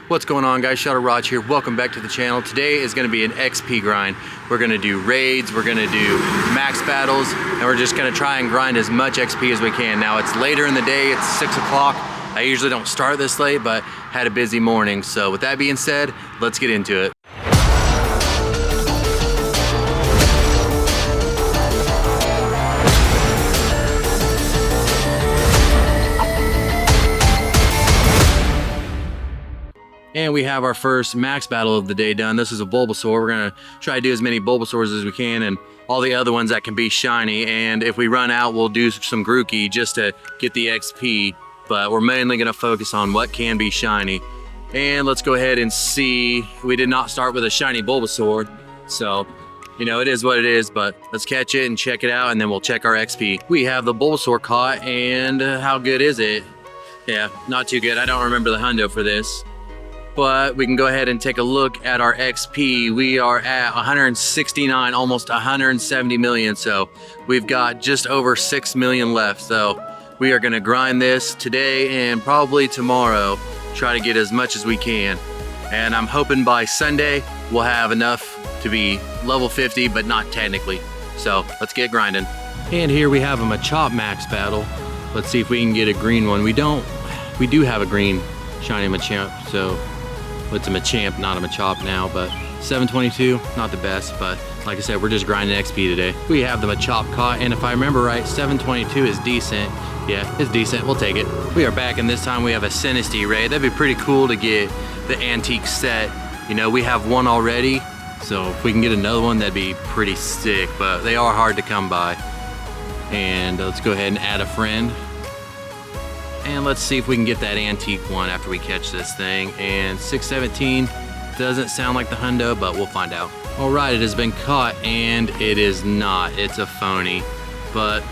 What's going on, guys? Shadow Raj here. Welcome back to the channel. Today is going to be an XP grind. We're going to do raids, we're going to do max battles, and we're just going to try and grind as much XP as we can. Now it's later in the day, it's 6 o'clock. I usually don't start this late, but had a busy morning. So with that being said, let's get into it. And we have our first max battle of the day done. This is a Bulbasaur. We're gonna try to do as many Bulbasaurs as we can and all the other ones that can be shiny. And if we run out, we'll do some Grookey just to get the XP. But we're mainly gonna focus on what can be shiny. And let's go ahead and see. We did not start with a shiny Bulbasaur. So, you know, it is what it is, but let's catch it and check it out and then we'll check our XP. We have the Bulbasaur caught, and how good is it? Yeah, not too good. I don't remember the hundo for this. But we can go ahead and take a look at our XP. We are at 169, almost 170 million. So we've got just over 6 million left. So we are gonna grind this today and probably tomorrow, try to get as much as we can. And I'm hoping by Sunday, we'll have enough to be level 50, but not technically. So let's get grinding. And here we have a Machop max battle. Let's see if we can get a green one. We do have a green shiny Machamp, so it's a Machamp, not a Machop now, but 722, not the best, but like I said, we're just grinding XP today. We have the Machop caught, and if I remember right, 722 is decent. Yeah, it's decent, we'll take it. We are back, and this time we have a Sinistea raid. That'd be pretty cool to get the antique set. You know, we have one already, so if we can get another one, that'd be pretty sick, but they are hard to come by. And let's go ahead and add a friend. And let's see if we can get that antique one after we catch this thing. And 617 doesn't sound like the hundo, but we'll find out. All right, it has been caught, and it is not. It's a phony, but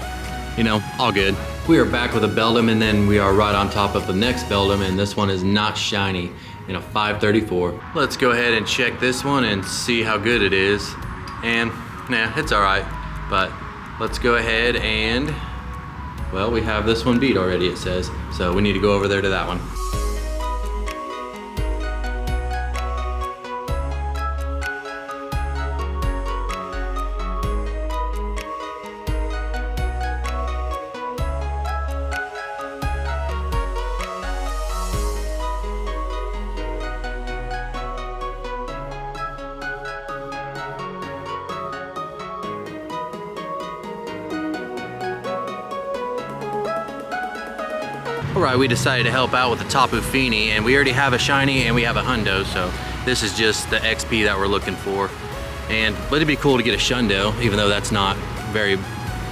you know, all good. We are back with a Beldum, and then we are right on top of the next Beldum, and this one is not shiny in a 534. Let's go ahead and check this one and see how good it is. And yeah, it's all right, but let's go ahead and, well, we have this one beat already, it says. So we need to go over there to that one. Alright, we decided to help out with the Tapu Fini, and we already have a shiny and we have a hundo, so this is just the XP that we're looking for. And it'd be cool to get a shundo, even though that's not very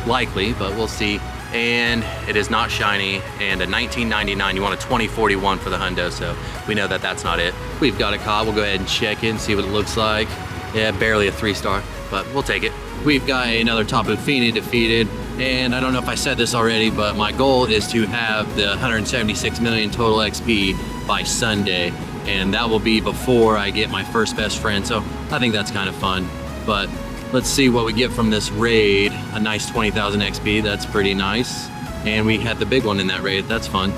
likely, but we'll see. And it is not shiny, and a 1999, you want a 2041 for the hundo, so we know that that's not it. We've got a caught, we'll go ahead and check it and see what it looks like. Yeah, barely a 3-star, but we'll take it. We've got another Tapu Fini defeated. And I don't know if I said this already, but my goal is to have the 176 million total XP by Sunday. And that will be before I get my first best friend. So I think that's kind of fun. But let's see what we get from this raid. A nice 20,000 XP, that's pretty nice. And we had the big one in that raid, that's fun.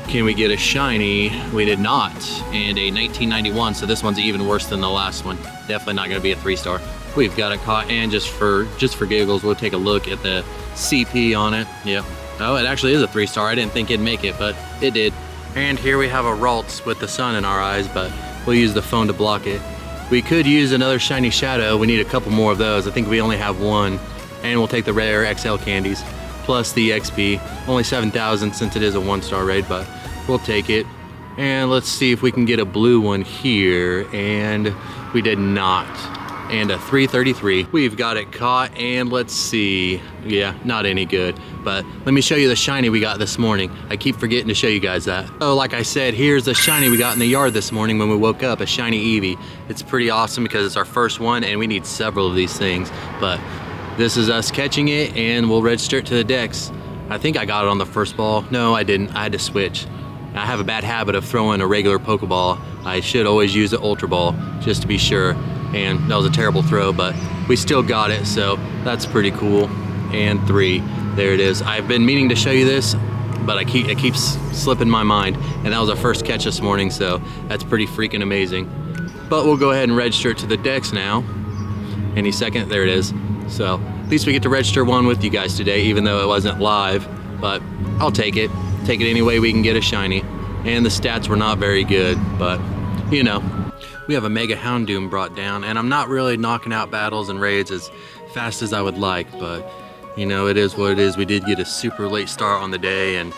Can we get a shiny? We did not. And a 1991, so this one's even worse than the last one. Definitely not gonna be a 3-star. We've got a caught, and just for giggles, we'll take a look at the CP on it. Yep. Oh, it actually is a 3-star. I didn't think it'd make it, but it did. And here we have a Ralts with the sun in our eyes, but we'll use the phone to block it. We could use another shiny Shadow. We need a couple more of those. I think we only have one. And we'll take the rare XL candies, plus the XP. Only 7,000 since it is a 1-star raid, but we'll take it. And let's see if we can get a blue one here. And we did not. And a 333. We've got it caught, and let's see. Yeah, not any good. But let me show you the shiny we got this morning. I keep forgetting to show you guys that. Oh, like I said, here's the shiny we got in the yard this morning when we woke up, a shiny Eevee. It's pretty awesome because it's our first one, and we need several of these things. But this is us catching it, and we'll register it to the Dex. I think I got it on the first ball. No, I didn't. I had to switch. I have a bad habit of throwing a regular Pokeball. I should always use the Ultra Ball, just to be sure. And that was a terrible throw, but we still got it, so that's pretty cool. And 3, there it is. I've been meaning to show you this, but it keeps slipping my mind. And that was our first catch this morning, so that's pretty freaking amazing. But we'll go ahead and register it to the decks now. Any second, there it is. So at least we get to register one with you guys today, even though it wasn't live, but I'll take it. Take it any way we can get a shiny. And the stats were not very good, but you know. We have a Mega Houndoom brought down, and I'm not really knocking out battles and raids as fast as I would like, but you know, it is what it is. We did get a super late start on the day, and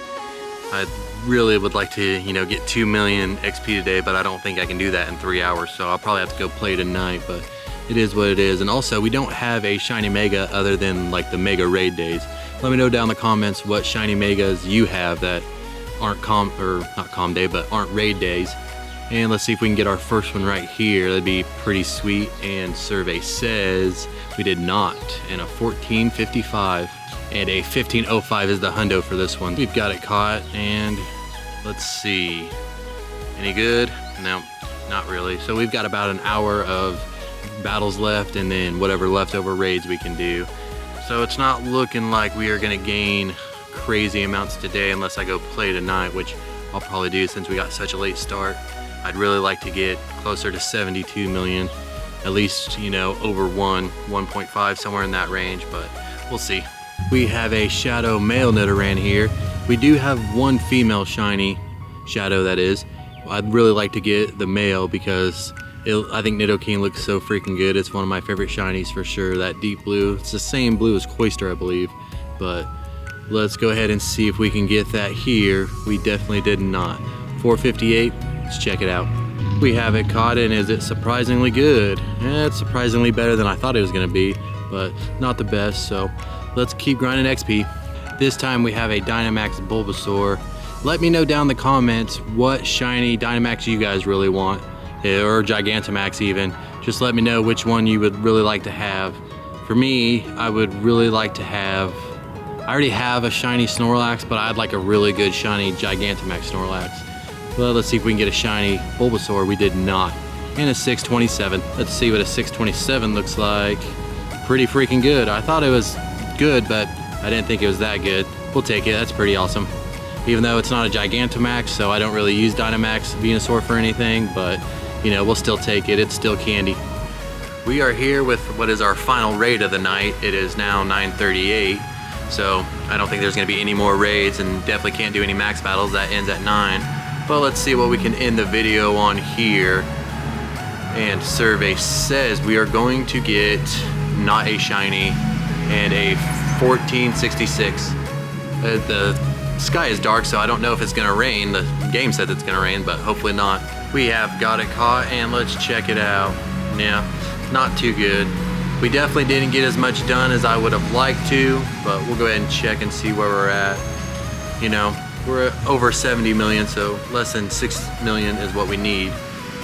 I really would like to, you know, get 2 million XP today, but I don't think I can do that in 3 hours, so I'll probably have to go play tonight, but it is what it is. And also, we don't have a shiny Mega other than like the Mega raid days. Let me know down in the comments what shiny Megas you have that aren't not calm day, but aren't raid days. And let's see if we can get our first one right here. That'd be pretty sweet. And survey says we did not. And a 1455 and a 1505 is the hundo for this one. We've got it caught, and let's see. Any good? No, not really. So we've got about an hour of battles left, and then whatever leftover raids we can do. So it's not looking like we are gonna gain crazy amounts today unless I go play tonight, which I'll probably do since we got such a late start. I'd really like to get closer to 72 million, at least, you know, over 1.5, somewhere in that range, but we'll see. We have a shadow male Nidoran here. We do have one female shiny shadow, that is. I'd really like to get the male because I think Nidoking looks so freaking good. It's one of my favorite shinies for sure, that deep blue. It's the same blue as Cloyster, I believe, but let's go ahead and see if we can get that here. We definitely did not. 458. Let's check it out. We have it caught, and is it surprisingly good? It's surprisingly better than I thought it was gonna be, but not the best, so let's keep grinding XP. This time we have a Dynamax Bulbasaur. Let me know down in the comments what shiny Dynamax you guys really want, or Gigantamax even. Just let me know which one you would really like to have. For me, I would really like to have, I already have a shiny Snorlax, but I'd like a really good shiny Gigantamax Snorlax. Well, let's see if we can get a shiny Bulbasaur. We did not. And a 627. Let's see what a 627 looks like. Pretty freaking good. I thought it was good, but I didn't think it was that good. We'll take it. That's pretty awesome. Even though it's not a Gigantamax, so I don't really use Dynamax Venusaur for anything, but you know, we'll still take it. It's still candy. We are here with what is our final raid of the night. It is now 9:38, so I don't think there's gonna be any more raids, and definitely can't do any max battles. That ends at 9. But let's see what we can end the video on here. And survey says we are going to get not a shiny and a 1466. The sky is dark, so I don't know if it's gonna rain. The game said it's gonna rain, but hopefully not. We have got it caught, and let's check it out. Yeah, not too good. We definitely didn't get as much done as I would have liked to, but we'll go ahead and check and see where we're at. You know, we're at over 70 million, so less than 6 million is what we need.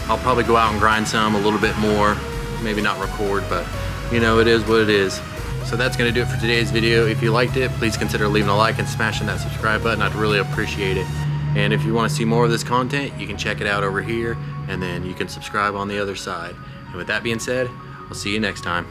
I'll probably go out and grind some a little bit more, maybe not record, but you know, it is what it is. So that's gonna do it for today's video. If you liked it, please consider leaving a like and smashing that subscribe button. I'd really appreciate it. And if you wanna see more of this content, you can check it out over here, and then you can subscribe on the other side. And with that being said, I'll see you next time.